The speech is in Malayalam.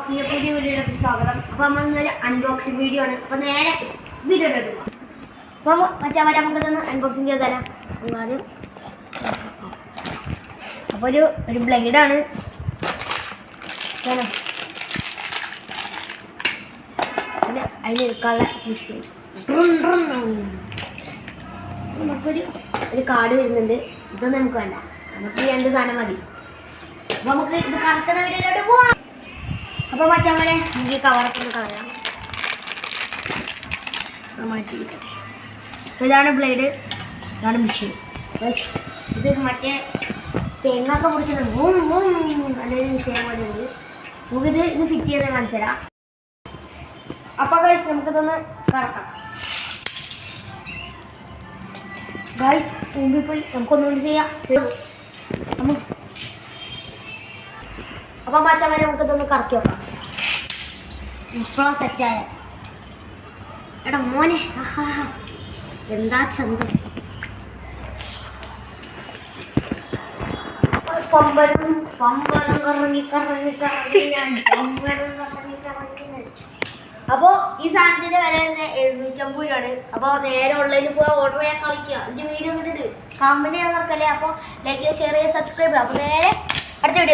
അൺബോക്സിംഗ് പുതിയ വീഡിയോയിലേക്ക് സ്വാഗതം. അപ്പോൾ നമ്മൾ ഇന്നൊരു അൺബോക്സിംഗ് വീഡിയോ ആണ്. അപ്പോൾ നേരെ വീഡിയോ എടുക്കുക. അപ്പോൾ മച്ചാൻ വരെ നമുക്ക് തന്നെ അൺബോക്സിംഗ് ചെയ്ത് തരാം. ആദ്യം അപ്പോൾ ഒരു ബ്ലേഡാണ്. പിന്നെ അതിനെടുക്കാനുള്ള മെഷീൻ. നമുക്കൊരു കാർഡ് വരുന്നുണ്ട്. ഇതൊന്നും നമുക്ക് വേണ്ട, നമുക്ക് ഈ 2 സാധനം മതി. അപ്പോൾ നമുക്ക് ഇത് കറക്കുന്ന വീഡിയോയിലോട്ട് പോവാം. അപ്പോൾ മച്ചാൻ വരെ നമുക്ക് ഈ കവറൊക്കെ ഒന്ന് കളയാം. മാറ്റിയിരിക്കട്ടെ. അപ്പോൾ ഇതാണ് ബ്ലേഡ്, ഇതാണ് മെഷീൻ. ഇത് മറ്റേ തെങ്ങൊക്കെ പൊടിക്കുന്നത് നല്ലൊരു വിഷയം പോലെ ഉണ്ട്. നമുക്കിത് ഫിറ്റ് ചെയ്ത് കാണിച്ചു തരാം. അപ്പോൾ ഗൈസ് നമുക്കിതൊന്ന് കറക്കാം. ഗൈസ് മുമ്പിൽ പോയി നമുക്കൊന്നുകൂടി ചെയ്യാം. അപ്പോൾ മച്ചാൻ വരെ നമുക്കിതൊന്ന് കറക്കി വെക്കാം. ഇപ്പോഴാണ് സെറ്റായ എടാ മോനെ, എന്താ ചന്തം. പമ്പരം കറങ്ങി കറങ്ങി കറങ്ങി ഞാൻ പമ്പരം കറങ്ങി കറങ്ങി. അപ്പോൾ ഈ സാധനത്തിൻ്റെ വില 750 രൂപയാണ്. അപ്പോൾ നേരെ ഓൺലൈനിൽ പോയി ഓർഡർ ചെയ്യാൻ കളിക്കുക. എൻ്റെ വീഡിയോ കണ്ടിട്ട് കമൻറ്റ് ചെയ്യാൻ മറക്കല്ലേ. അപ്പോൾ ലൈക്ക് ചെയ്യുക, ഷെയർ ചെയ്യുക, സബ്സ്ക്രൈബ് ചെയ്യുക. അപ്പോൾ നേരെ അടുത്ത വീഡിയോ.